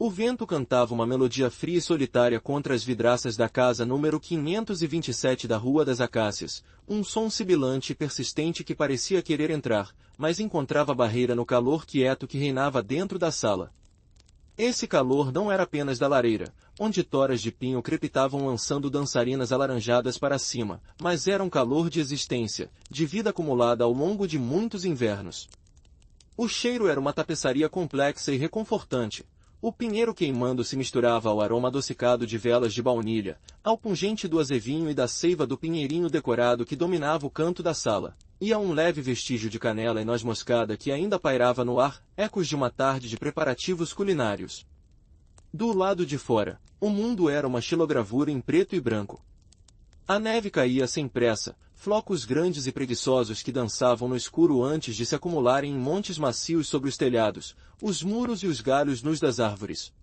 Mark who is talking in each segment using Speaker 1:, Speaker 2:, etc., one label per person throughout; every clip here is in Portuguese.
Speaker 1: O vento cantava uma melodia fria e solitária contra as vidraças da casa número 527 da Rua das Acácias, um som sibilante e persistente que parecia querer entrar, mas encontrava barreira no calor quieto que reinava dentro da sala. Esse calor não era apenas da lareira, onde toras de pinho crepitavam lançando dançarinas alaranjadas para cima, mas era um calor de existência, de vida acumulada ao longo de muitos invernos. O cheiro era uma tapeçaria complexa e reconfortante. O pinheiro queimando se misturava ao aroma adocicado de velas de baunilha, ao pungente do azevinho e da seiva do pinheirinho decorado que dominava o canto da sala, e a um leve vestígio de canela e noz moscada que ainda pairava no ar, ecos de uma tarde de preparativos culinários. Do lado de fora, o mundo era uma xilogravura em preto e branco. A neve caía sem pressa, flocos grandes e preguiçosos que dançavam no escuro antes de se acumularem em montes macios sobre os telhados, os muros e os galhos nus das árvores.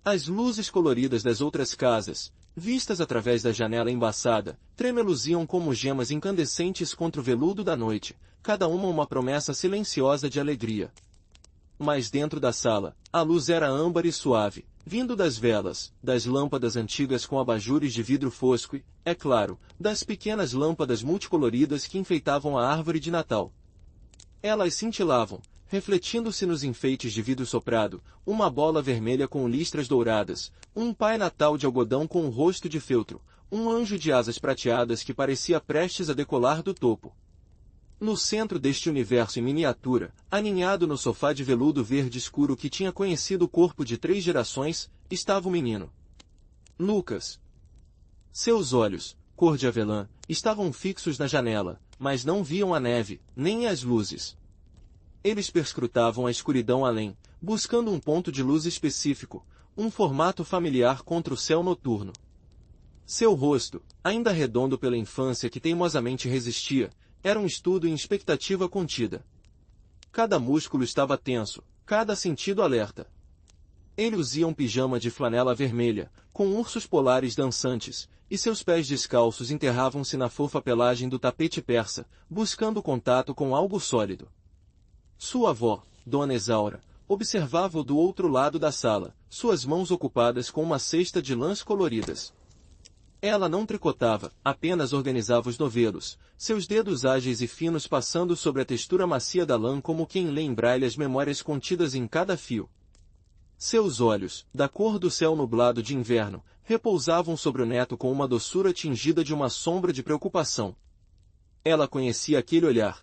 Speaker 1: As luzes coloridas das outras casas, vistas através da janela embaçada, tremeluziam como gemas incandescentes contra o veludo da noite, cada uma promessa silenciosa de alegria. Mas dentro da sala, a luz era âmbar e suave, vindo das velas, das lâmpadas antigas com abajures de vidro fosco e, é claro, das pequenas lâmpadas multicoloridas que enfeitavam a árvore de Natal. Elas cintilavam, refletindo-se nos enfeites de vidro soprado, uma bola vermelha com listras douradas, um Pai Natal de algodão com um rosto de feltro, um anjo de asas prateadas que parecia prestes a decolar do topo. No centro deste universo em miniatura, aninhado no sofá de veludo verde escuro que tinha conhecido o corpo de 3 gerações, estava o menino. Lucas. Seus olhos, cor de avelã, estavam fixos na janela, mas não viam a neve, nem as luzes. Eles perscrutavam a escuridão além, buscando um ponto de luz específico, um formato familiar contra o céu noturno. Seu rosto, ainda redondo pela infância que teimosamente resistia, era um estudo em expectativa contida. Cada músculo estava tenso, cada sentido alerta. Ele usia um pijama de flanela vermelha, com ursos polares dançantes, e seus pés descalços enterravam-se na fofa pelagem do tapete persa, buscando contato com algo sólido. Sua avó, Dona Esaura, observava-o do outro lado da sala, suas mãos ocupadas com uma cesta de lãs coloridas. Ela não tricotava, apenas organizava os novelos, seus dedos ágeis e finos passando sobre a textura macia da lã como quem lê em braille as memórias contidas em cada fio. Seus olhos, da cor do céu nublado de inverno, repousavam sobre o neto com uma doçura tingida de uma sombra de preocupação. Ela conhecia aquele olhar.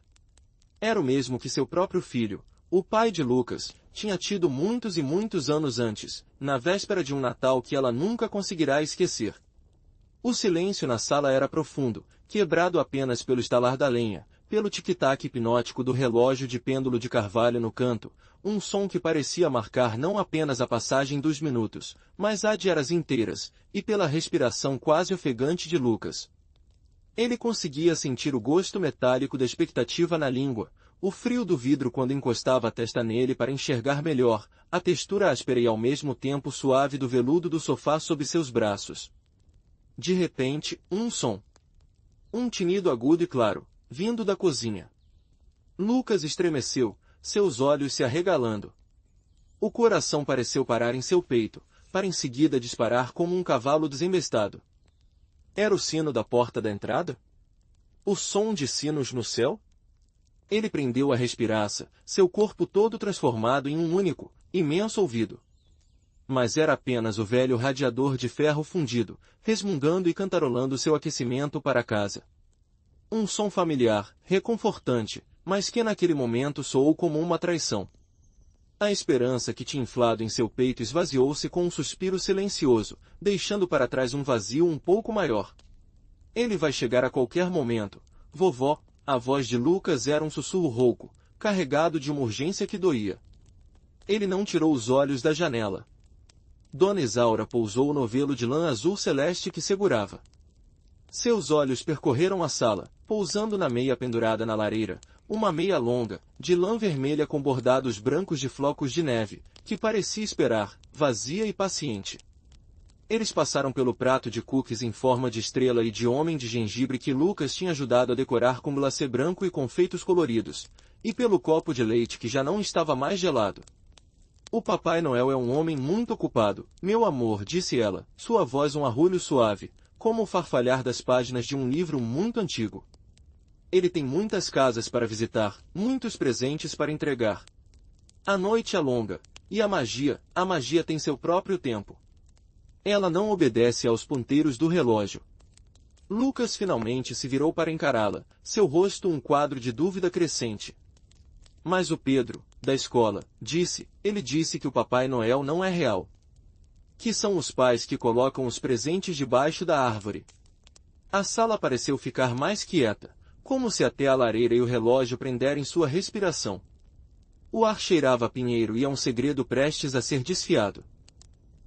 Speaker 1: Era o mesmo que seu próprio filho, o pai de Lucas, tinha tido muitos e muitos anos antes, na véspera de um Natal que ela nunca conseguirá esquecer. O silêncio na sala era profundo, quebrado apenas pelo estalar da lenha, pelo tic-tac hipnótico do relógio de pêndulo de carvalho no canto, um som que parecia marcar não apenas a passagem dos minutos, mas a de eras inteiras, e pela respiração quase ofegante de Lucas. Ele conseguia sentir o gosto metálico da expectativa na língua, o frio do vidro quando encostava a testa nele para enxergar melhor, a textura áspera e ao mesmo tempo suave do veludo do sofá sob seus braços. De repente, um som. Um tinido agudo e claro, vindo da cozinha. Lucas estremeceu, seus olhos se arregalando. O coração pareceu parar em seu peito, para em seguida disparar como um cavalo desembestado. Era o sino da porta da entrada? O som de sinos no céu? Ele prendeu a respiraça, seu corpo todo transformado em um único, imenso ouvido. Mas era apenas o velho radiador de ferro fundido, resmungando e cantarolando seu aquecimento para a casa. Um som familiar, reconfortante, mas que naquele momento soou como uma traição. A esperança que tinha inflado em seu peito esvaziou-se com um suspiro silencioso, deixando para trás um vazio um pouco maior. Ele vai chegar a qualquer momento. Vovó, a voz de Lucas era um sussurro rouco, carregado de uma urgência que doía. Ele não tirou os olhos da janela. Dona Esaura pousou o novelo de lã azul celeste que segurava. Seus olhos percorreram a sala, pousando na meia pendurada na lareira, uma meia longa, de lã vermelha com bordados brancos de flocos de neve, que parecia esperar, vazia e paciente. Eles passaram pelo prato de cookies em forma de estrela e de homem de gengibre que Lucas tinha ajudado a decorar com glacê branco e confeitos coloridos, e pelo copo de leite que já não estava mais gelado. O Papai Noel é um homem muito ocupado, meu amor, disse ela, sua voz um arrulho suave, como o farfalhar das páginas de um livro muito antigo. Ele tem muitas casas para visitar, muitos presentes para entregar. A noite é longa, e a magia tem seu próprio tempo. Ela não obedece aos ponteiros do relógio. Lucas finalmente se virou para encará-la, seu rosto um quadro de dúvida crescente. Mas o Pedro, da escola, ele disse que o Papai Noel não é real. Que são os pais que colocam os presentes debaixo da árvore. A sala pareceu ficar mais quieta, como se até a lareira e o relógio prenderem sua respiração. O ar cheirava a pinheiro e a um segredo prestes a ser desfiado.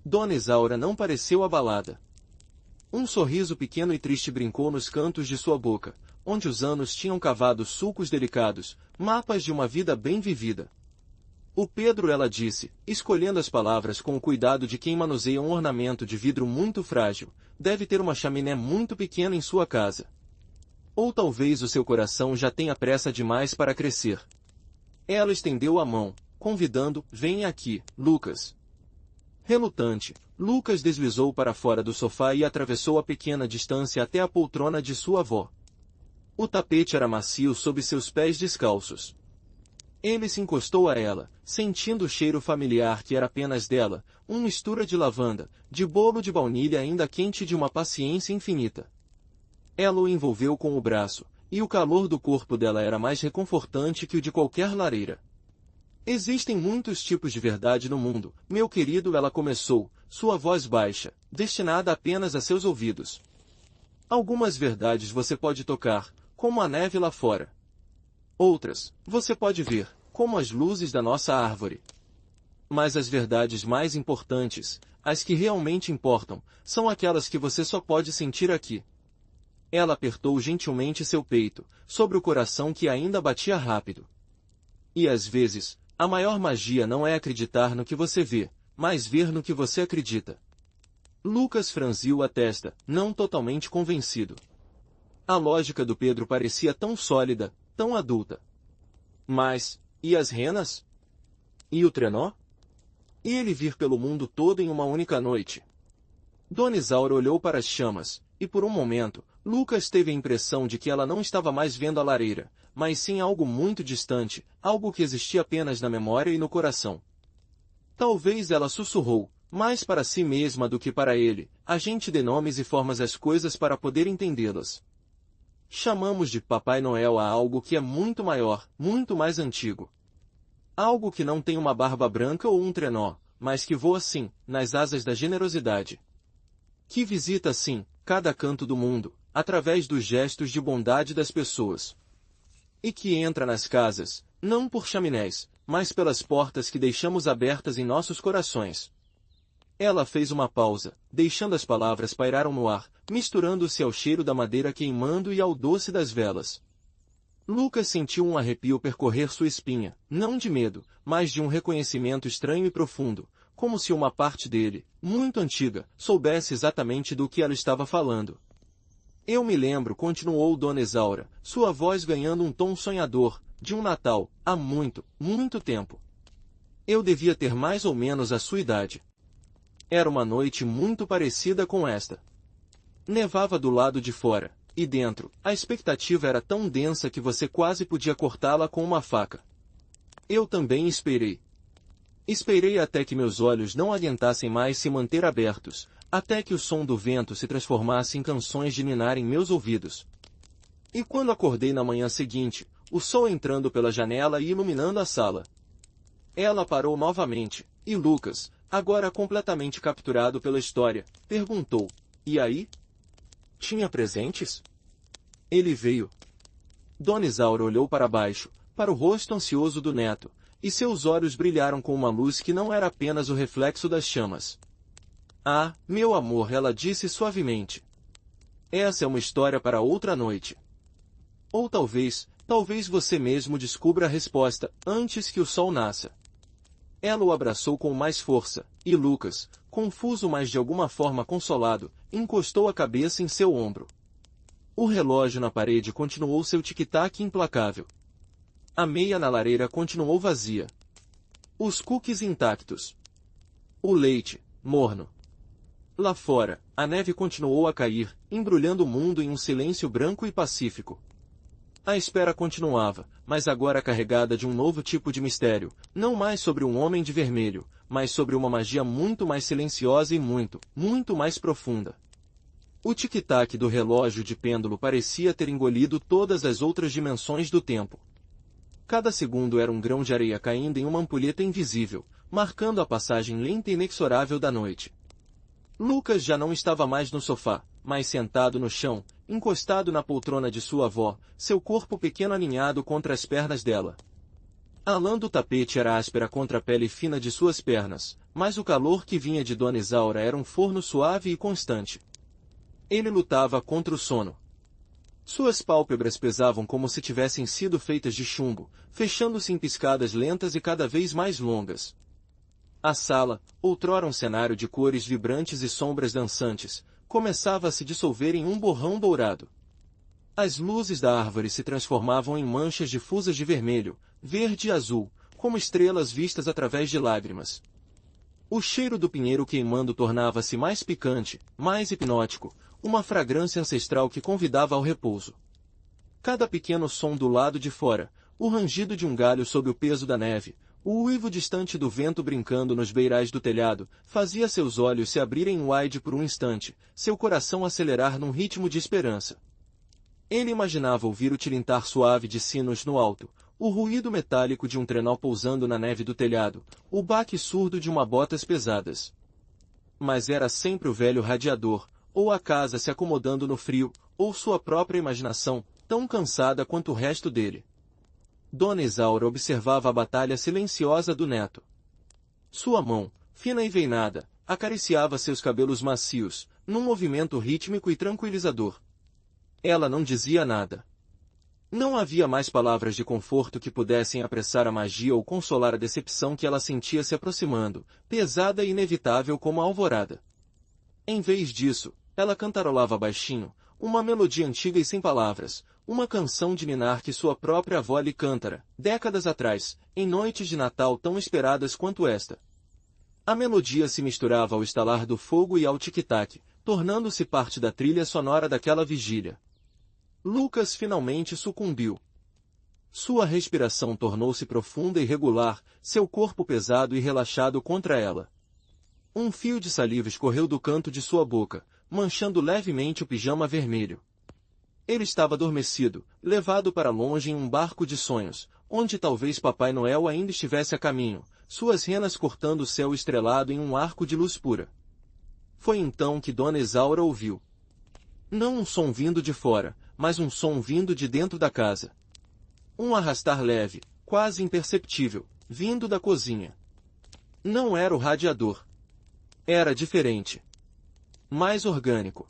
Speaker 1: Dona Isaura não pareceu abalada. Um sorriso pequeno e triste brincou nos cantos de sua boca, onde os anos tinham cavado sulcos delicados, mapas de uma vida bem vivida. O Pedro, ela disse, escolhendo as palavras com o cuidado de quem manuseia um ornamento de vidro muito frágil, deve ter uma chaminé muito pequena em sua casa. Ou talvez o seu coração já tenha pressa demais para crescer. Ela estendeu a mão, convidando, venha aqui, Lucas. Relutante, Lucas deslizou para fora do sofá e atravessou a pequena distância até a poltrona de sua avó. O tapete era macio sob seus pés descalços. Ele se encostou a ela, sentindo o cheiro familiar que era apenas dela, uma mistura de lavanda, de bolo de baunilha ainda quente e de uma paciência infinita. Ela o envolveu com o braço, e o calor do corpo dela era mais reconfortante que o de qualquer lareira. Existem muitos tipos de verdade no mundo, meu querido, ela começou, sua voz baixa, destinada apenas a seus ouvidos. Algumas verdades você pode tocar, como a neve lá fora. Outras, você pode ver, como as luzes da nossa árvore. Mas as verdades mais importantes, as que realmente importam, são aquelas que você só pode sentir aqui. Ela apertou gentilmente seu peito, sobre o coração que ainda batia rápido. E às vezes, a maior magia não é acreditar no que você vê, mas ver no que você acredita. Lucas franziu a testa, não totalmente convencido. A lógica do Pedro parecia tão sólida, tão adulta. Mas, e as renas? E o trenó? E ele vir pelo mundo todo em uma única noite? Dona Isaura olhou para as chamas, e por um momento, Lucas teve a impressão de que ela não estava mais vendo a lareira, mas sim algo muito distante, algo que existia apenas na memória e no coração. Talvez ela sussurrou, mais para si mesma do que para ele, a gente dê nomes e formas às coisas para poder entendê-las. Chamamos de Papai Noel a algo que é muito maior, muito mais antigo. Algo que não tem uma barba branca ou um trenó, mas que voa sim, nas asas da generosidade. Que visita sim, cada canto do mundo, através dos gestos de bondade das pessoas. E que entra nas casas, não por chaminés, mas pelas portas que deixamos abertas em nossos corações. Ela fez uma pausa, deixando as palavras pairaram no ar, misturando-se ao cheiro da madeira queimando e ao doce das velas. Lucas sentiu um arrepio percorrer sua espinha, não de medo, mas de um reconhecimento estranho e profundo, como se uma parte dele, muito antiga, soubesse exatamente do que ela estava falando. Eu me lembro, continuou Dona Isaura, sua voz ganhando um tom sonhador, de um Natal, há muito, muito tempo. Eu devia ter mais ou menos a sua idade. Era uma noite muito parecida com esta. Nevava do lado de fora, e dentro, a expectativa era tão densa que você quase podia cortá-la com uma faca. Eu também esperei. Esperei até que meus olhos não aguentassem mais se manter abertos, até que o som do vento se transformasse em canções de ninar em meus ouvidos. E quando acordei na manhã seguinte, o sol entrando pela janela e iluminando a sala. Ela parou novamente, e Lucas, agora completamente capturado pela história, perguntou, e aí? Tinha presentes? Ele veio. Dona Isaura olhou para baixo, para o rosto ansioso do neto, e seus olhos brilharam com uma luz que não era apenas o reflexo das chamas. Ah, meu amor, ela disse suavemente. Essa é uma história para outra noite. Ou talvez você mesmo descubra a resposta, antes que o sol nasça. Ela o abraçou com mais força, e Lucas, confuso mas de alguma forma consolado, encostou a cabeça em seu ombro. O relógio na parede continuou seu tic-tac implacável. A meia na lareira continuou vazia. Os cookies intactos. O leite, morno. Lá fora, a neve continuou a cair, embrulhando o mundo em um silêncio branco e pacífico. A espera continuava, mas agora carregada de um novo tipo de mistério, não mais sobre um homem de vermelho, mas sobre uma magia muito mais silenciosa e muito, muito mais profunda. O tic-tac do relógio de pêndulo parecia ter engolido todas as outras dimensões do tempo. Cada segundo era um grão de areia caindo em uma ampulheta invisível, marcando a passagem lenta e inexorável da noite. Lucas já não estava mais no sofá, mas sentado no chão, encostado na poltrona de sua avó, seu corpo pequeno aninhado contra as pernas dela. A lã do tapete era áspera contra a pele fina de suas pernas, mas o calor que vinha de Dona Isaura era um forno suave e constante. Ele lutava contra o sono. Suas pálpebras pesavam como se tivessem sido feitas de chumbo, fechando-se em piscadas lentas e cada vez mais longas. A sala, outrora um cenário de cores vibrantes e sombras dançantes, começava a se dissolver em um borrão dourado. As luzes da árvore se transformavam em manchas difusas de vermelho, verde e azul, como estrelas vistas através de lágrimas. O cheiro do pinheiro queimando tornava-se mais picante, mais hipnótico, uma fragrância ancestral que convidava ao repouso. Cada pequeno som do lado de fora, o rangido de um galho sob o peso da neve, o uivo distante do vento brincando nos beirais do telhado, fazia seus olhos se abrirem wide por um instante, seu coração acelerar num ritmo de esperança. Ele imaginava ouvir o tilintar suave de sinos no alto, o ruído metálico de um trenó pousando na neve do telhado, o baque surdo de uma botas pesadas. Mas era sempre o velho radiador, ou a casa se acomodando no frio, ou sua própria imaginação, tão cansada quanto o resto dele. Dona Isaura observava a batalha silenciosa do neto. Sua mão, fina e veinada, acariciava seus cabelos macios, num movimento rítmico e tranquilizador. Ela não dizia nada. Não havia mais palavras de conforto que pudessem apressar a magia ou consolar a decepção que ela sentia se aproximando, pesada e inevitável como a alvorada. Em vez disso, ela cantarolava baixinho, uma melodia antiga e sem palavras, uma canção de ninar que sua própria avó lhe cântara, décadas atrás, em noites de Natal tão esperadas quanto esta. A melodia se misturava ao estalar do fogo e ao tic-tac, tornando-se parte da trilha sonora daquela vigília. Lucas finalmente sucumbiu. Sua respiração tornou-se profunda e regular, seu corpo pesado e relaxado contra ela. Um fio de saliva escorreu do canto de sua boca, manchando levemente o pijama vermelho. Ele estava adormecido, levado para longe em um barco de sonhos, onde talvez Papai Noel ainda estivesse a caminho, suas renas cortando o céu estrelado em um arco de luz pura. Foi então que Dona Isaura ouviu. Não um som vindo de fora, mas um som vindo de dentro da casa. Um arrastar leve, quase imperceptível, vindo da cozinha. Não era o radiador. Era diferente. Mais orgânico.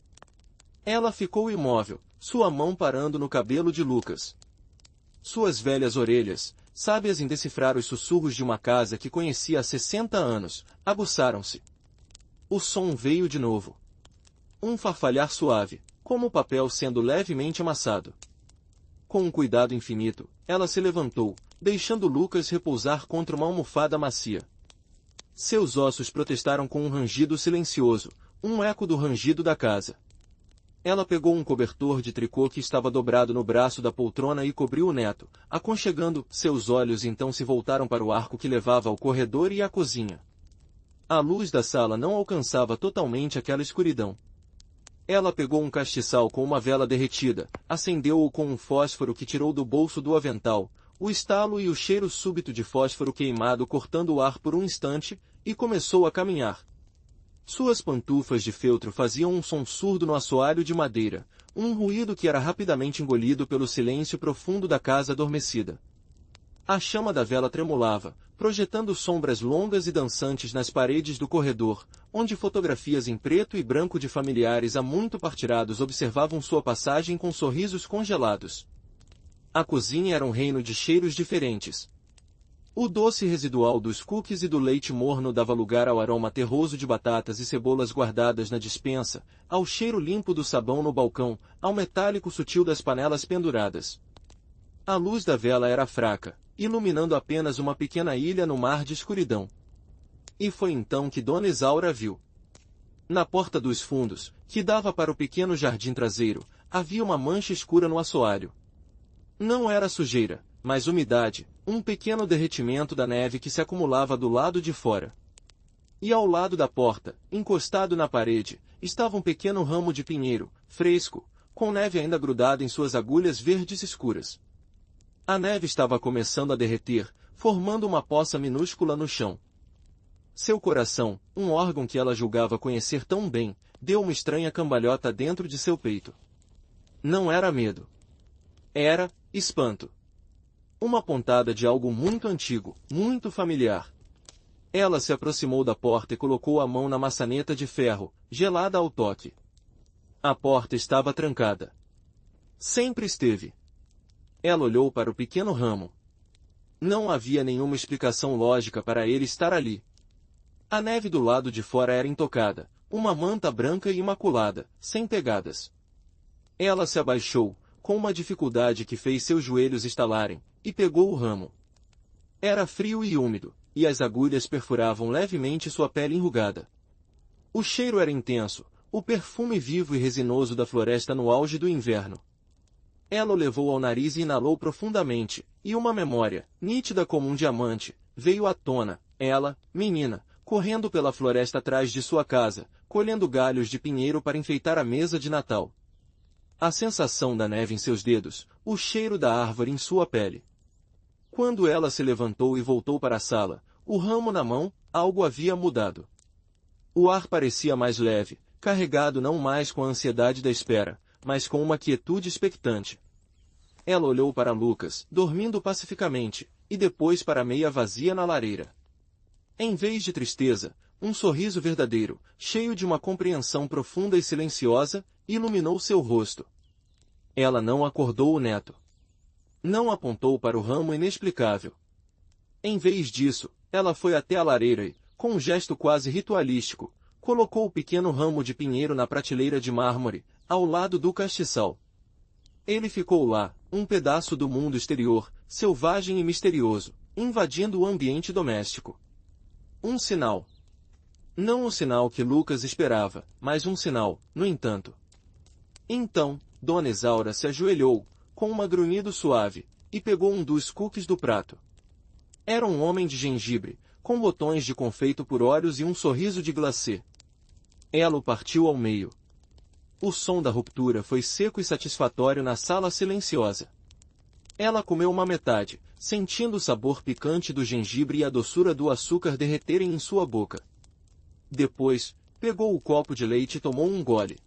Speaker 1: Ela ficou imóvel, sua mão parando no cabelo de Lucas. Suas velhas orelhas, sábias em decifrar os sussurros de uma casa que conhecia há 60 anos, aguçaram-se. O som veio de novo. Um farfalhar suave, como o papel sendo levemente amassado. Com um cuidado infinito, ela se levantou, deixando Lucas repousar contra uma almofada macia. Seus ossos protestaram com um rangido silencioso, um eco do rangido da casa. Ela pegou um cobertor de tricô que estava dobrado no braço da poltrona e cobriu o neto, aconchegando, seus olhos então se voltaram para o arco que levava ao corredor e à cozinha. A luz da sala não alcançava totalmente aquela escuridão. Ela pegou um castiçal com uma vela derretida, acendeu-o com um fósforo que tirou do bolso do avental, o estalo e o cheiro súbito de fósforo queimado cortando o ar por um instante, e começou a caminhar. Suas pantufas de feltro faziam um som surdo no assoalho de madeira, um ruído que era rapidamente engolido pelo silêncio profundo da casa adormecida. A chama da vela tremulava, projetando sombras longas e dançantes nas paredes do corredor, onde fotografias em preto e branco de familiares há muito partirados observavam sua passagem com sorrisos congelados. A cozinha era um reino de cheiros diferentes. O doce residual dos cookies e do leite morno dava lugar ao aroma terroso de batatas e cebolas guardadas na despensa, ao cheiro limpo do sabão no balcão, ao metálico sutil das panelas penduradas. A luz da vela era fraca, iluminando apenas uma pequena ilha no mar de escuridão. E foi então que Dona Isaura viu. Na porta dos fundos, que dava para o pequeno jardim traseiro, havia uma mancha escura no assoalho. Não era sujeira, mas umidade, um pequeno derretimento da neve que se acumulava do lado de fora. E ao lado da porta, encostado na parede, estava um pequeno ramo de pinheiro, fresco, com neve ainda grudada em suas agulhas verdes escuras. A neve estava começando a derreter, formando uma poça minúscula no chão. Seu coração, um órgão que ela julgava conhecer tão bem, deu uma estranha cambalhota dentro de seu peito. Não era medo. Era espanto. Uma pontada de algo muito antigo, muito familiar. Ela se aproximou da porta e colocou a mão na maçaneta de ferro, gelada ao toque. A porta estava trancada. Sempre esteve. Ela olhou para o pequeno ramo. Não havia nenhuma explicação lógica para ele estar ali. A neve do lado de fora era intocada, uma manta branca e imaculada, sem pegadas. Ela se abaixou, com uma dificuldade que fez seus joelhos estalarem, e pegou o ramo. Era frio e úmido, e as agulhas perfuravam levemente sua pele enrugada. O cheiro era intenso, o perfume vivo e resinoso da floresta no auge do inverno. Ela o levou ao nariz e inalou profundamente, e uma memória, nítida como um diamante, veio à tona. Ela, menina, correndo pela floresta atrás de sua casa, colhendo galhos de pinheiro para enfeitar a mesa de Natal. A sensação da neve em seus dedos, o cheiro da árvore em sua pele. Quando ela se levantou e voltou para a sala, o ramo na mão, algo havia mudado. O ar parecia mais leve, carregado não mais com a ansiedade da espera, mas com uma quietude expectante. Ela olhou para Lucas, dormindo pacificamente, e depois para a meia vazia na lareira. Em vez de tristeza, um sorriso verdadeiro, cheio de uma compreensão profunda e silenciosa, iluminou seu rosto. Ela não acordou o neto. Não apontou para o ramo inexplicável. Em vez disso, ela foi até a lareira e, com um gesto quase ritualístico, colocou o pequeno ramo de pinheiro na prateleira de mármore, ao lado do castiçal. Ele ficou lá, um pedaço do mundo exterior, selvagem e misterioso, invadindo o ambiente doméstico. Um sinal. Não o sinal que Lucas esperava, mas um sinal, no entanto. Então, Dona Isaura se ajoelhou, com um grunhido suave, e pegou um dos cookies do prato. Era um homem de gengibre, com botões de confeito por olhos e um sorriso de glacê. Ela o partiu ao meio. O som da ruptura foi seco e satisfatório na sala silenciosa. Ela comeu uma metade, sentindo o sabor picante do gengibre e a doçura do açúcar derreterem em sua boca. Depois, pegou o copo de leite e tomou um gole.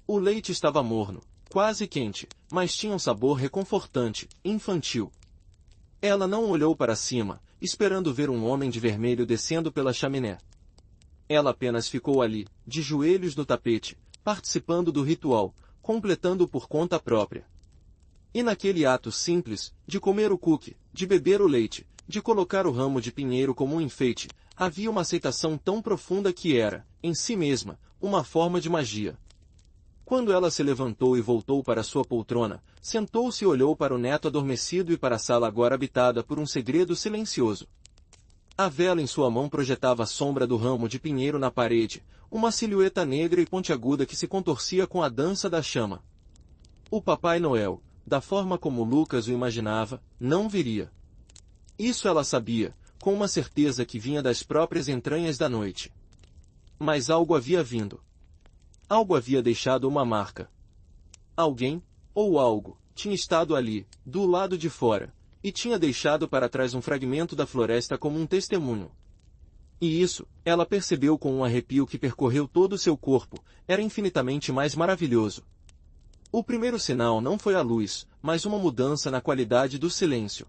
Speaker 1: O leite estava morno, quase quente, mas tinha um sabor reconfortante, infantil. Ela não olhou para cima, esperando ver um homem de vermelho descendo pela chaminé. Ela apenas ficou ali, de joelhos no tapete, participando do ritual, completando por conta própria. E naquele ato simples, de comer o cookie, de beber o leite, de colocar o ramo de pinheiro como um enfeite, havia uma aceitação tão profunda que era, em si mesma, uma forma de magia. Quando ela se levantou e voltou para sua poltrona, sentou-se e olhou para o neto adormecido e para a sala agora habitada por um segredo silencioso. A vela em sua mão projetava a sombra do ramo de pinheiro na parede, uma silhueta negra e pontiaguda que se contorcia com a dança da chama. O Papai Noel, da forma como Lucas o imaginava, não viria. Isso ela sabia, com uma certeza que vinha das próprias entranhas da noite. Mas algo havia vindo. Algo havia deixado uma marca. Alguém, ou algo, tinha estado ali, do lado de fora, e tinha deixado para trás um fragmento da floresta como um testemunho. E isso, ela percebeu com um arrepio que percorreu todo o seu corpo, era infinitamente mais maravilhoso. O primeiro sinal não foi a luz, mas uma mudança na qualidade do silêncio.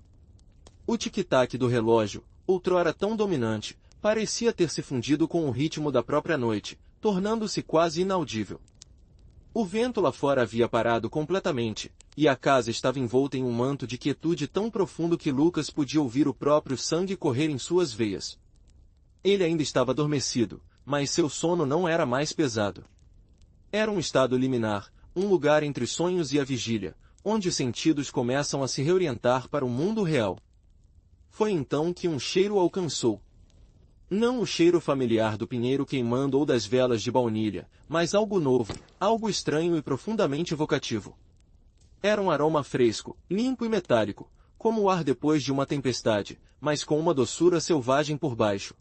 Speaker 1: O tic-tac do relógio, outrora tão dominante, parecia ter se fundido com o ritmo da própria noite, tornando-se quase inaudível. O vento lá fora havia parado completamente, e a casa estava envolta em um manto de quietude tão profundo que Lucas podia ouvir o próprio sangue correr em suas veias. Ele ainda estava adormecido, mas seu sono não era mais pesado. Era um estado liminar, um lugar entre os sonhos e a vigília, onde os sentidos começam a se reorientar para o mundo real. Foi então que um cheiro o alcançou. Não o cheiro familiar do pinheiro queimando ou das velas de baunilha, mas algo novo, algo estranho e profundamente evocativo. Era um aroma fresco, limpo e metálico, como o ar depois de uma tempestade, mas com uma doçura selvagem por baixo.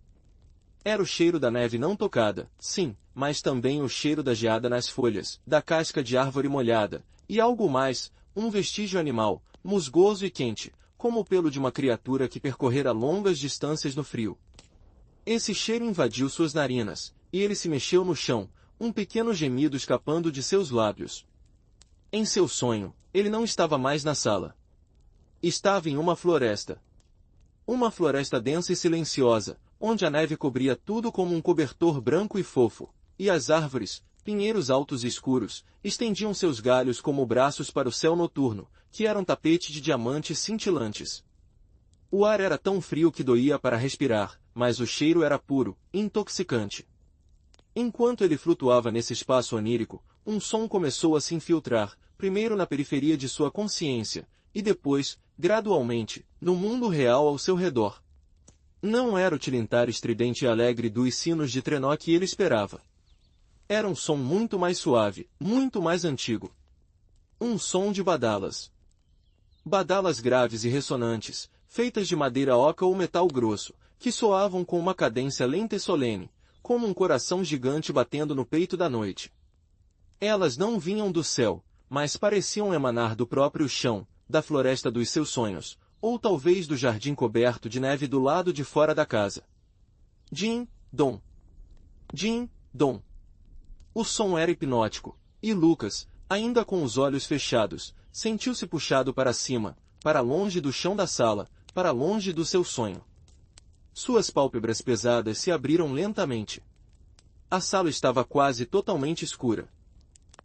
Speaker 1: Era o cheiro da neve não tocada, sim, mas também o cheiro da geada nas folhas, da casca de árvore molhada, e algo mais, um vestígio animal, musgoso e quente, como o pelo de uma criatura que percorrera longas distâncias no frio. Esse cheiro invadiu suas narinas, e ele se mexeu no chão, um pequeno gemido escapando de seus lábios. Em seu sonho, ele não estava mais na sala. Estava em uma floresta. Uma floresta densa e silenciosa, onde a neve cobria tudo como um cobertor branco e fofo, e as árvores, pinheiros altos e escuros, estendiam seus galhos como braços para o céu noturno, que era um tapete de diamantes cintilantes. O ar era tão frio que doía para respirar, mas o cheiro era puro, intoxicante. Enquanto ele flutuava nesse espaço onírico, um som começou a se infiltrar, primeiro na periferia de sua consciência, e depois, gradualmente, no mundo real ao seu redor. Não era o tilintar estridente e alegre dos sinos de trenó que ele esperava. Era um som muito mais suave, muito mais antigo. Um som de badalas. Badalas graves e ressonantes, feitas de madeira oca ou metal grosso, que soavam com uma cadência lenta e solene, como um coração gigante batendo no peito da noite. Elas não vinham do céu, mas pareciam emanar do próprio chão, da floresta dos seus sonhos, ou talvez do jardim coberto de neve do lado de fora da casa. Din, dom. Din, dom. O som era hipnótico, e Lucas, ainda com os olhos fechados, sentiu-se puxado para cima, para longe do chão da sala, para longe do seu sonho. Suas pálpebras pesadas se abriram lentamente. A sala estava quase totalmente escura.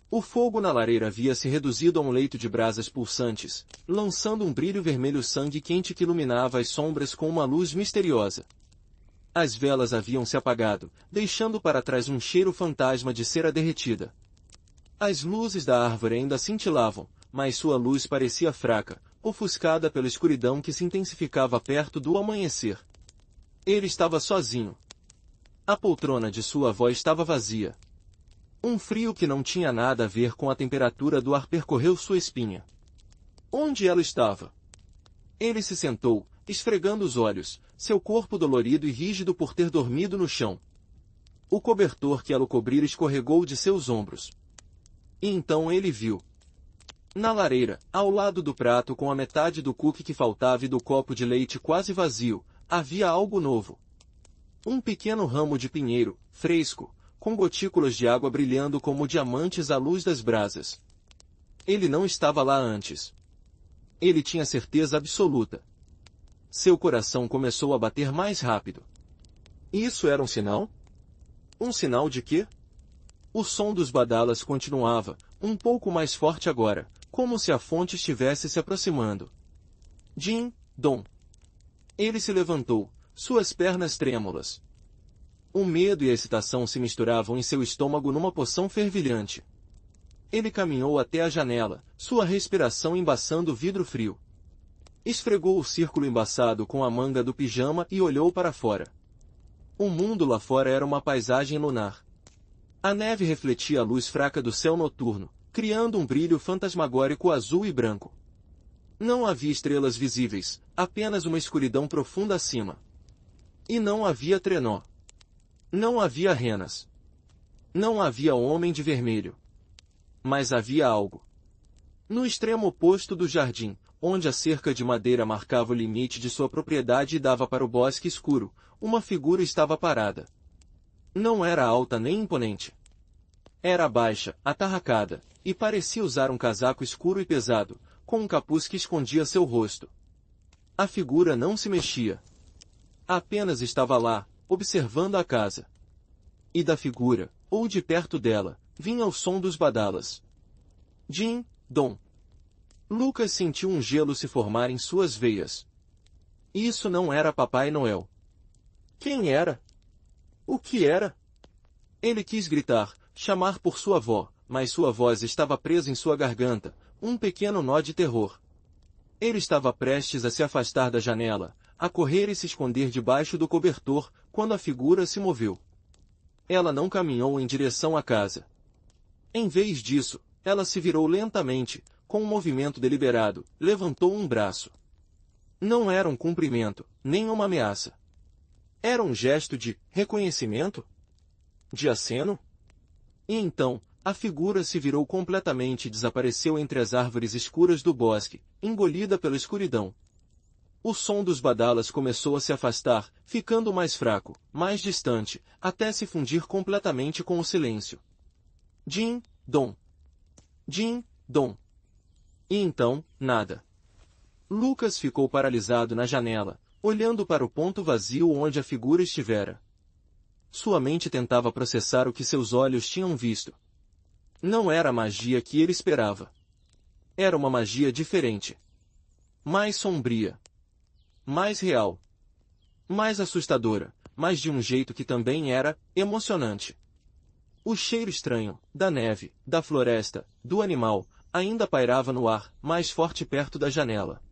Speaker 1: O fogo na lareira havia se reduzido a um leito de brasas pulsantes, lançando um brilho vermelho sangue quente que iluminava as sombras com uma luz misteriosa. As velas haviam se apagado, deixando para trás um cheiro fantasma de cera derretida. As luzes da árvore ainda cintilavam, mas sua luz parecia fraca, ofuscada pela escuridão que se intensificava perto do amanhecer. Ele estava sozinho. A poltrona de sua avó estava vazia. Um frio que não tinha nada a ver com a temperatura do ar percorreu sua espinha. Onde ela estava? Ele se sentou, esfregando os olhos, seu corpo dolorido e rígido por ter dormido no chão. O cobertor que ela o cobrira escorregou de seus ombros. E então ele viu. Na lareira, ao lado do prato com a metade do cookie que faltava e do copo de leite quase vazio, havia algo novo. Um pequeno ramo de pinheiro, fresco, com gotículas de água brilhando como diamantes à luz das brasas. Ele não estava lá antes. Ele tinha certeza absoluta. Seu coração começou a bater mais rápido. Isso era um sinal? Um sinal de quê? O som dos badalas continuava, um pouco mais forte agora, como se a fonte estivesse se aproximando. Din, dom. Ele se levantou, suas pernas trêmulas. O medo e a excitação se misturavam em seu estômago numa poção fervilhante. Ele caminhou até a janela, sua respiração embaçando o vidro frio. Esfregou o círculo embaçado com a manga do pijama e olhou para fora. O mundo lá fora era uma paisagem lunar. A neve refletia a luz fraca do céu noturno, criando um brilho fantasmagórico azul e branco. Não havia estrelas visíveis, apenas uma escuridão profunda acima. E não havia trenó. Não havia renas. Não havia homem de vermelho. Mas havia algo. No extremo oposto do jardim, onde a cerca de madeira marcava o limite de sua propriedade e dava para o bosque escuro, uma figura estava parada. Não era alta nem imponente. Era baixa, atarracada, e parecia usar um casaco escuro e pesado, com um capuz que escondia seu rosto. A figura não se mexia. Apenas estava lá, observando a casa. E da figura, ou de perto dela, vinha o som dos badalas. Din, dom. Lucas sentiu um gelo se formar em suas veias. Isso não era Papai Noel. Quem era? O que era? Ele quis gritar, chamar por sua avó, mas sua voz estava presa em sua garganta, um pequeno nó de terror. Ele estava prestes a se afastar da janela, a correr e se esconder debaixo do cobertor, quando a figura se moveu. Ela não caminhou em direção à casa. Em vez disso, ela se virou lentamente, com um movimento deliberado, levantou um braço. Não era um cumprimento, nem uma ameaça. Era um gesto de reconhecimento? De aceno? E então, a figura se virou completamente e desapareceu entre as árvores escuras do bosque, engolida pela escuridão. O som dos badalas começou a se afastar, ficando mais fraco, mais distante, até se fundir completamente com o silêncio. Din, dom. Din, dom. E então, nada. Lucas ficou paralisado na janela, olhando para o ponto vazio onde a figura estivera. Sua mente tentava processar o que seus olhos tinham visto. Não era a magia que ele esperava. Era uma magia diferente. Mais sombria. Mais real. Mais assustadora, mas de um jeito que também era emocionante. O cheiro estranho, da neve, da floresta, do animal, ainda pairava no ar, mais forte perto da janela.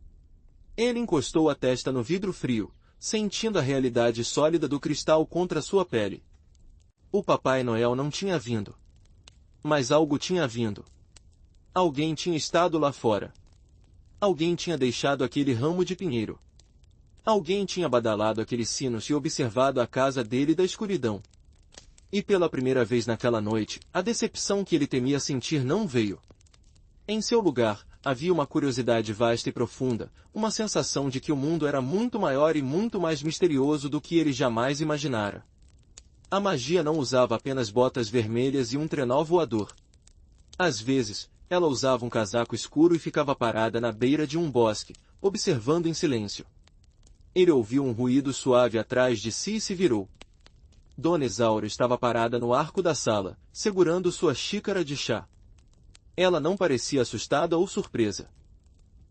Speaker 1: Ele encostou a testa no vidro frio, sentindo a realidade sólida do cristal contra sua pele. O Papai Noel não tinha vindo. Mas algo tinha vindo. Alguém tinha estado lá fora. Alguém tinha deixado aquele ramo de pinheiro. Alguém tinha badalado aqueles sinos e observado a casa dele da escuridão. E pela primeira vez naquela noite, a decepção que ele temia sentir não veio. Em seu lugar, havia uma curiosidade vasta e profunda, uma sensação de que o mundo era muito maior e muito mais misterioso do que ele jamais imaginara. A magia não usava apenas botas vermelhas e um trenó voador. Às vezes, ela usava um casaco escuro e ficava parada na beira de um bosque, observando em silêncio. Ele ouviu um ruído suave atrás de si e se virou. Dona Isaura estava parada no arco da sala, segurando sua xícara de chá. Ela não parecia assustada ou surpresa.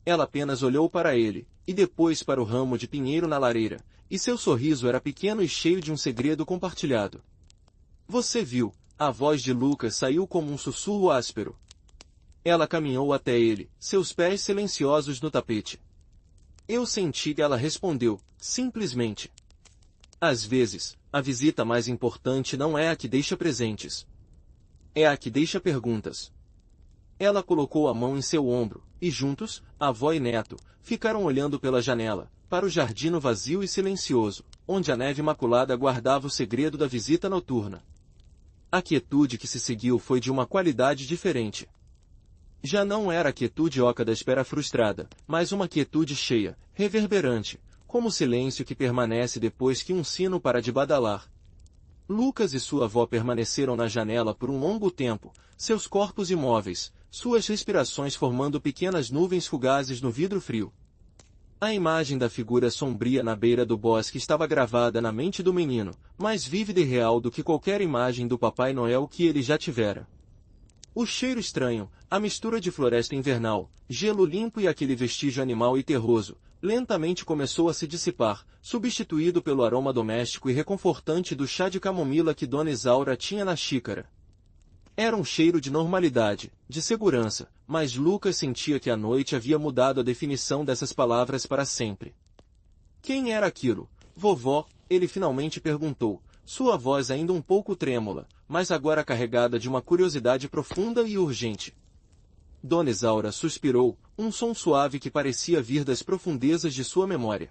Speaker 1: Ela apenas olhou para ele, e depois para o ramo de pinheiro na lareira, e seu sorriso era pequeno e cheio de um segredo compartilhado. Você viu, a voz de Lucas saiu como um sussurro áspero. Ela caminhou até ele, seus pés silenciosos no tapete. Eu senti que ela respondeu, simplesmente. Às vezes, a visita mais importante não é a que deixa presentes. É a que deixa perguntas. Ela colocou a mão em seu ombro, e juntos, avó e neto, ficaram olhando pela janela, para o jardim vazio e silencioso, onde a neve imaculada guardava o segredo da visita noturna. A quietude que se seguiu foi de uma qualidade diferente. Já não era a quietude oca da espera frustrada, mas uma quietude cheia, reverberante, como o silêncio que permanece depois que um sino para de badalar. Lucas e sua avó permaneceram na janela por um longo tempo, seus corpos imóveis, suas respirações formando pequenas nuvens fugazes no vidro frio. A imagem da figura sombria na beira do bosque estava gravada na mente do menino, mais vívida e real do que qualquer imagem do Papai Noel que ele já tivera. O cheiro estranho, a mistura de floresta invernal, gelo limpo e aquele vestígio animal e terroso, lentamente começou a se dissipar, substituído pelo aroma doméstico e reconfortante do chá de camomila que Dona Isaura tinha na xícara. Era um cheiro de normalidade, de segurança, mas Lucas sentia que a noite havia mudado a definição dessas palavras para sempre. Quem era aquilo, vovó? Ele finalmente perguntou, sua voz ainda um pouco trêmula, mas agora carregada de uma curiosidade profunda e urgente. Dona Isaura suspirou, um som suave que parecia vir das profundezas de sua memória.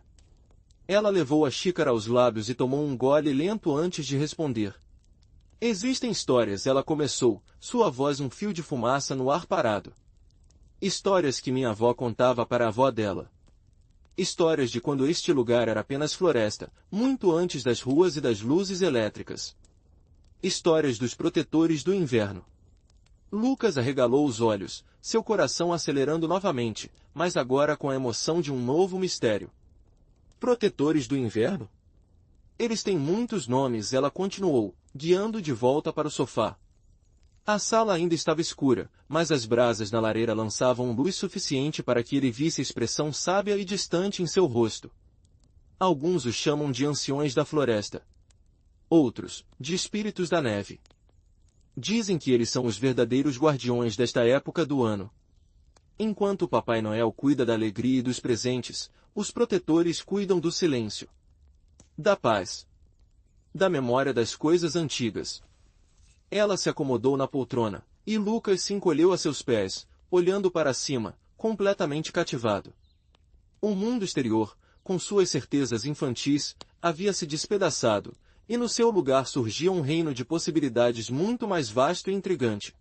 Speaker 1: Ela levou a xícara aos lábios e tomou um gole lento antes de responder. Existem histórias, ela começou, sua voz um fio de fumaça no ar parado. Histórias que minha avó contava para a avó dela. Histórias de quando este lugar era apenas floresta, muito antes das ruas e das luzes elétricas. Histórias dos protetores do inverno. Lucas arregalou os olhos, seu coração acelerando novamente, mas agora com a emoção de um novo mistério. Protetores do inverno? Eles têm muitos nomes, ela continuou, guiando de volta para o sofá. A sala ainda estava escura, mas as brasas na lareira lançavam luz suficiente para que ele visse a expressão sábia e distante em seu rosto. Alguns os chamam de anciões da floresta. Outros, de espíritos da neve. Dizem que eles são os verdadeiros guardiões desta época do ano. Enquanto o Papai Noel cuida da alegria e dos presentes, Os protetores cuidam do silêncio, da paz, da memória das coisas antigas. Ela se acomodou na poltrona, e Lucas se encolheu a seus pés, olhando para cima, completamente cativado. O mundo exterior, com suas certezas infantis, havia se despedaçado, e no seu lugar surgia um reino de possibilidades muito mais vasto e intrigante.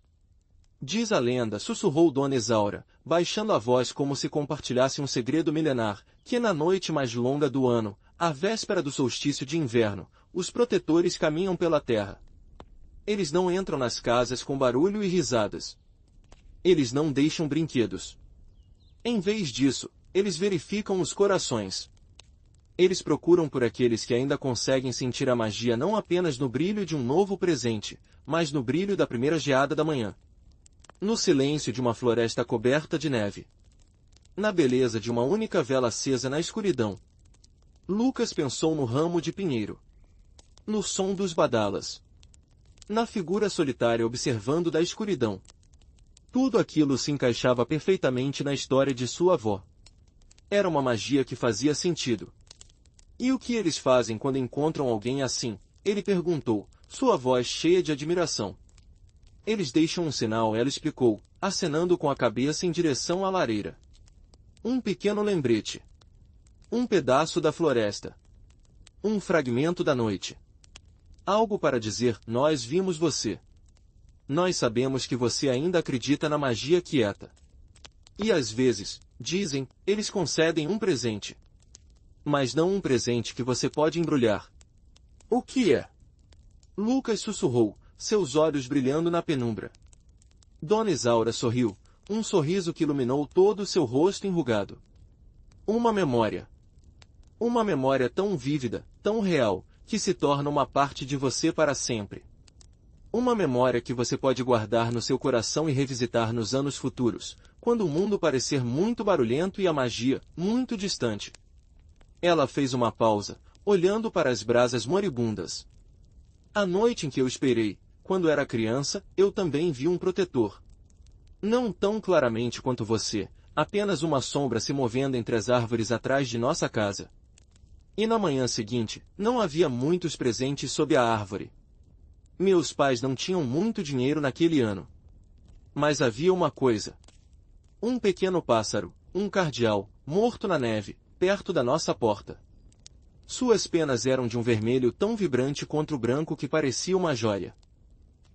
Speaker 1: Diz a lenda, sussurrou Dona Isaura, baixando a voz como se compartilhasse um segredo milenar, que na noite mais longa do ano, à véspera do solstício de inverno, os protetores caminham pela terra. Eles não entram nas casas com barulho e risadas. Eles não deixam brinquedos. Em vez disso, eles verificam os corações. Eles procuram por aqueles que ainda conseguem sentir a magia não apenas no brilho de um novo presente, mas no brilho da primeira geada da manhã. No silêncio de uma floresta coberta de neve. Na beleza de uma única vela acesa na escuridão. Lucas pensou no ramo de pinheiro. No som dos badalas. Na figura solitária observando da escuridão. Tudo aquilo se encaixava perfeitamente na história de sua avó. Era uma magia que fazia sentido. E o que eles fazem quando encontram alguém assim? Ele perguntou, sua voz cheia de admiração. Eles deixam um sinal, ela explicou, acenando com a cabeça em direção à lareira. Um pequeno lembrete. Um pedaço da floresta. Um fragmento da noite. Algo para dizer, nós vimos você. Nós sabemos que você ainda acredita na magia quieta. E às vezes, dizem, eles concedem um presente. Mas não um presente que você pode embrulhar. O que é? Lucas sussurrou, seus olhos brilhando na penumbra. Dona Isaura sorriu, um sorriso que iluminou todo o seu rosto enrugado. Uma memória. Uma memória tão vívida, tão real, que se torna uma parte de você para sempre. Uma memória que você pode guardar no seu coração e revisitar nos anos futuros, quando o mundo parecer muito barulhento e a magia, muito distante. Ela fez uma pausa, olhando para as brasas moribundas. A noite em que eu esperei, quando era criança, eu também vi um protetor. Não tão claramente quanto você, apenas uma sombra se movendo entre as árvores atrás de nossa casa. E na manhã seguinte, não havia muitos presentes sob a árvore. Meus pais não tinham muito dinheiro naquele ano. Mas havia uma coisa. Um pequeno pássaro, um cardeal, morto na neve, perto da nossa porta. Suas penas eram de um vermelho tão vibrante contra o branco que parecia uma joia.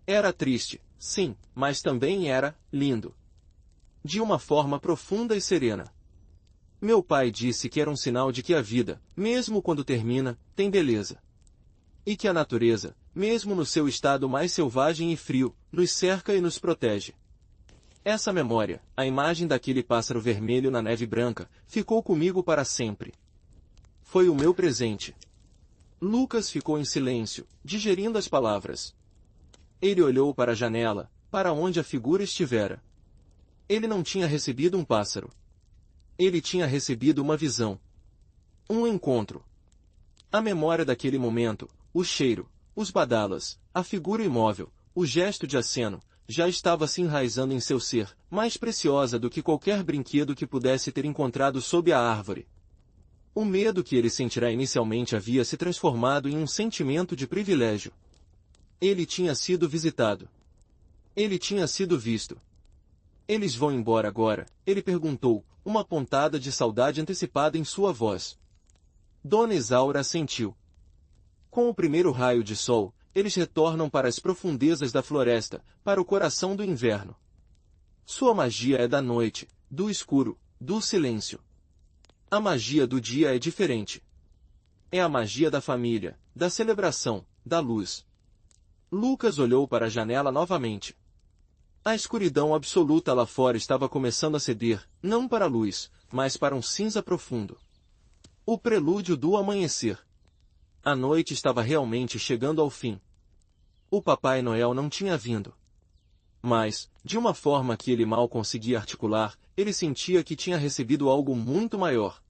Speaker 1: Era triste, sim, mas também era lindo. De uma forma profunda e serena. Meu pai disse que era um sinal de que a vida, mesmo quando termina, tem beleza. E que a natureza, mesmo no seu estado mais selvagem e frio, nos cerca e nos protege. Essa memória, a imagem daquele pássaro vermelho na neve branca, ficou comigo para sempre. Foi o meu presente. Lucas ficou em silêncio, digerindo as palavras. Ele olhou para a janela, para onde a figura estivera. Ele não tinha recebido um pássaro. Ele tinha recebido uma visão. Um encontro. A memória daquele momento, o cheiro, os badalas, a figura imóvel, o gesto de aceno, já estava se enraizando em seu ser, mais preciosa do que qualquer brinquedo que pudesse ter encontrado sob a árvore. O medo que ele sentirá inicialmente havia se transformado em um sentimento de privilégio. Ele tinha sido visitado. Ele tinha sido visto. Eles vão embora agora? Ele perguntou, uma pontada de saudade antecipada em sua voz. Dona Isaura assentiu. Com o primeiro raio de sol, eles retornam para as profundezas da floresta, para o coração do inverno. Sua magia é da noite, do escuro, do silêncio. A magia do dia é diferente. É a magia da família, da celebração, da luz. Lucas olhou para a janela novamente. A escuridão absoluta lá fora estava começando a ceder, não para a luz, mas para um cinza profundo. O prelúdio do amanhecer. A noite estava realmente chegando ao fim. O Papai Noel não tinha vindo. Mas, de uma forma que ele mal conseguia articular, ele sentia que tinha recebido algo muito maior.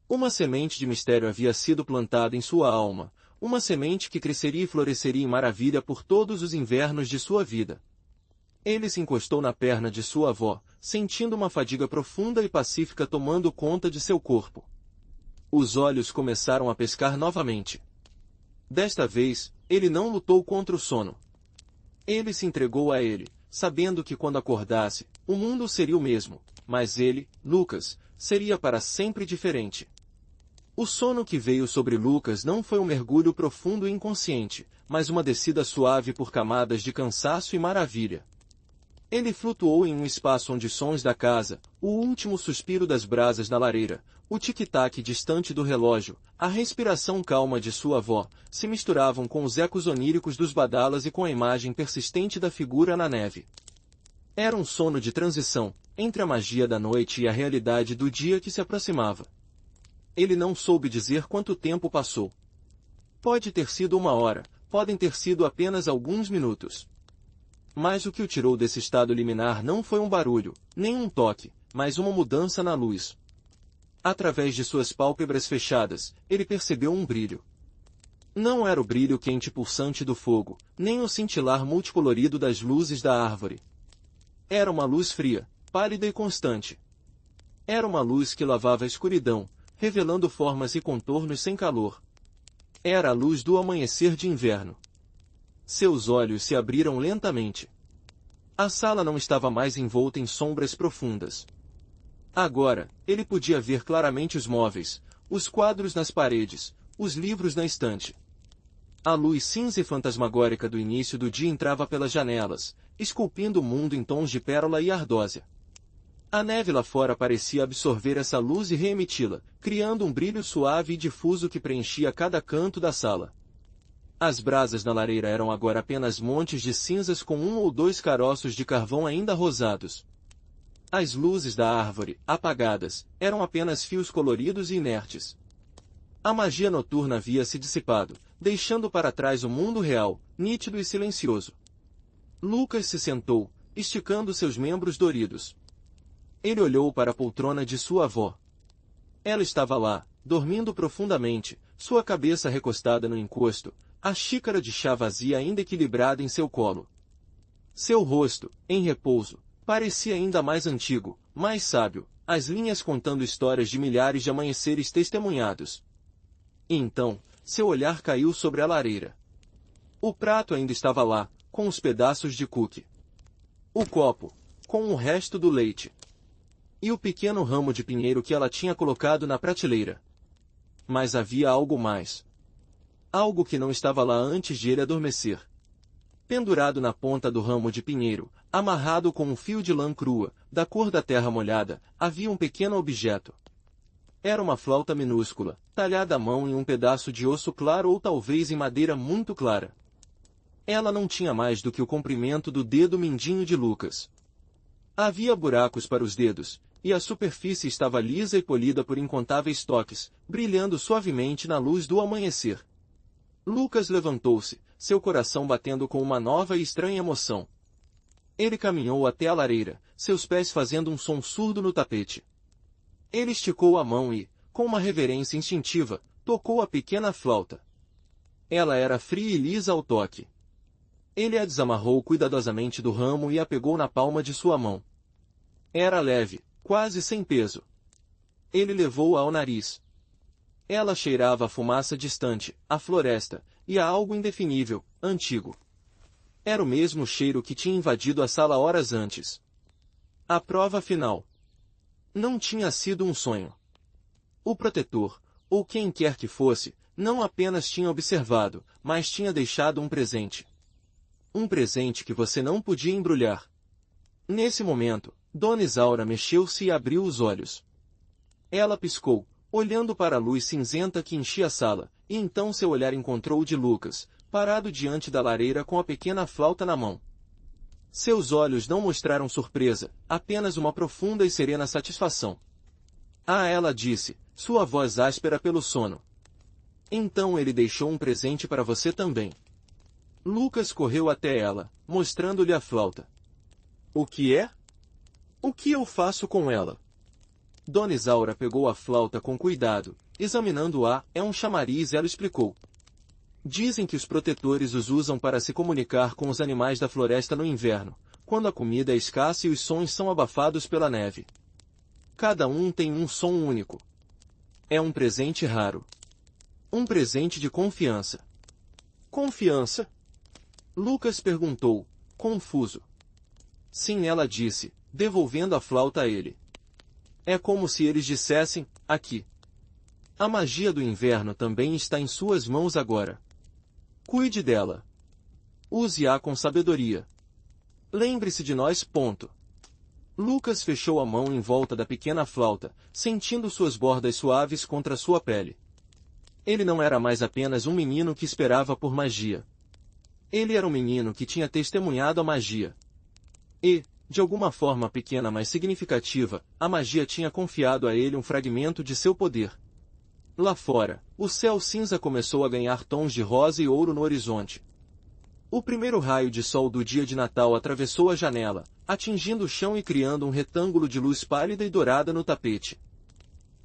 Speaker 1: Uma semente de mistério havia sido plantada em sua alma, uma semente que cresceria e floresceria em maravilha por todos os invernos de sua vida. Ele se encostou na perna de sua avó, sentindo uma fadiga profunda e pacífica tomando conta de seu corpo. Os olhos começaram a pescar novamente. Desta vez, ele não lutou contra o sono. Ele se entregou a ele, sabendo que quando acordasse, o mundo seria o mesmo, mas ele, Lucas, seria para sempre diferente. O sono que veio sobre Lucas não foi um mergulho profundo e inconsciente, mas uma descida suave por camadas de cansaço e maravilha. Ele flutuou em um espaço onde sons da casa, o último suspiro das brasas na lareira, o tic-tac distante do relógio, a respiração calma de sua avó, se misturavam com os ecos oníricos dos badalas e com a imagem persistente da figura na neve. Era um sono de transição, entre a magia da noite e a realidade do dia que se aproximava. Ele não soube dizer quanto tempo passou. Pode ter sido 1 hora, podem ter sido apenas alguns minutos. Mas o que o tirou desse estado liminar não foi um barulho, nem um toque, mas uma mudança na luz. Através de suas pálpebras fechadas, ele percebeu um brilho. Não era o brilho quente pulsante do fogo, nem o cintilar multicolorido das luzes da árvore. Era uma luz fria, pálida e constante. Era uma luz que lavava a escuridão, revelando formas e contornos sem calor. Era a luz do amanhecer de inverno. Seus olhos se abriram lentamente. A sala não estava mais envolta em sombras profundas. Agora, ele podia ver claramente os móveis, os quadros nas paredes, os livros na estante. A luz cinza e fantasmagórica do início do dia entrava pelas janelas, esculpindo o mundo em tons de pérola e ardósia. A neve lá fora parecia absorver essa luz e reemiti-la, criando um brilho suave e difuso que preenchia cada canto da sala. As brasas na lareira eram agora apenas montes de cinzas com 1 ou 2 caroços de carvão ainda rosados. As luzes da árvore, apagadas, eram apenas fios coloridos e inertes. A magia noturna havia se dissipado, deixando para trás o mundo real, nítido e silencioso. Lucas se sentou, esticando seus membros doridos. Ele olhou para a poltrona de sua avó. Ela estava lá, dormindo profundamente, sua cabeça recostada no encosto, a xícara de chá vazia ainda equilibrada em seu colo. Seu rosto, em repouso, parecia ainda mais antigo, mais sábio, as linhas contando histórias de milhares de amanheceres testemunhados. E então, seu olhar caiu sobre a lareira. O prato ainda estava lá, com os pedaços de cookie. O copo, com o resto do leite. E o pequeno ramo de pinheiro que ela tinha colocado na prateleira. Mas havia algo mais. Algo que não estava lá antes de ele adormecer. Pendurado na ponta do ramo de pinheiro, amarrado com um fio de lã crua, da cor da terra molhada, havia um pequeno objeto. Era uma flauta minúscula, talhada à mão em um pedaço de osso claro ou talvez em madeira muito clara. Ela não tinha mais do que o comprimento do dedo mindinho de Lucas. Havia buracos para os dedos, e a superfície estava lisa e polida por incontáveis toques, brilhando suavemente na luz do amanhecer. Lucas levantou-se, seu coração batendo com uma nova e estranha emoção. Ele caminhou até a lareira, seus pés fazendo um som surdo no tapete. Ele esticou a mão e, com uma reverência instintiva, tocou a pequena flauta. Ela era fria e lisa ao toque. Ele a desamarrou cuidadosamente do ramo e a pegou na palma de sua mão. Era leve, quase sem peso. Ele levou-a ao nariz. Ela cheirava a fumaça distante, a floresta, e a algo indefinível, antigo. Era o mesmo cheiro que tinha invadido a sala horas antes. A prova final. Não tinha sido um sonho. O protetor, ou quem quer que fosse, não apenas tinha observado, mas tinha deixado um presente. Um presente que você não podia embrulhar. Nesse momento, Dona Isaura mexeu-se e abriu os olhos. Ela piscou, olhando para a luz cinzenta que enchia a sala, e então seu olhar encontrou o de Lucas, parado diante da lareira com a pequena flauta na mão. Seus olhos não mostraram surpresa, apenas uma profunda e serena satisfação. Ah, ela disse, sua voz áspera pelo sono. Então ele deixou um presente para você também. Lucas correu até ela, mostrando-lhe a flauta. O que é? O que eu faço com ela? Dona Isaura pegou a flauta com cuidado, examinando-a, é um chamariz, ela explicou. Dizem que os protetores os usam para se comunicar com os animais da floresta no inverno, quando a comida é escassa e os sons são abafados pela neve. Cada um tem um som único. É um presente raro. Um presente de confiança. Confiança? Lucas perguntou, confuso. Sim, ela disse, devolvendo a flauta a ele. É como se eles dissessem, aqui. A magia do inverno também está em suas mãos agora. Cuide dela. Use-a com sabedoria. Lembre-se de nós. Lucas fechou a mão em volta da pequena flauta, sentindo suas bordas suaves contra sua pele. Ele não era mais apenas um menino que esperava por magia. Ele era um menino que tinha testemunhado a magia. E, de alguma forma pequena mas significativa, a magia tinha confiado a ele um fragmento de seu poder. Lá fora, o céu cinza começou a ganhar tons de rosa e ouro no horizonte. O primeiro raio de sol do dia de Natal atravessou a janela, atingindo o chão e criando um retângulo de luz pálida e dourada no tapete.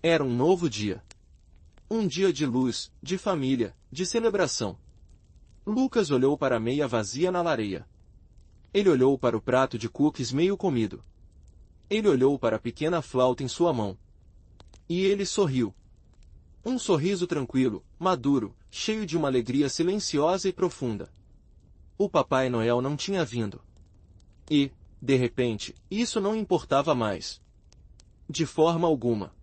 Speaker 1: Era um novo dia. Um dia de luz, de família, de celebração. Lucas olhou para a meia vazia na lareira. Ele olhou para o prato de cookies meio comido. Ele olhou para a pequena flauta em sua mão. E ele sorriu. Um sorriso tranquilo, maduro, cheio de uma alegria silenciosa e profunda. O Papai Noel não tinha vindo. E, de repente, isso não importava mais. De forma alguma.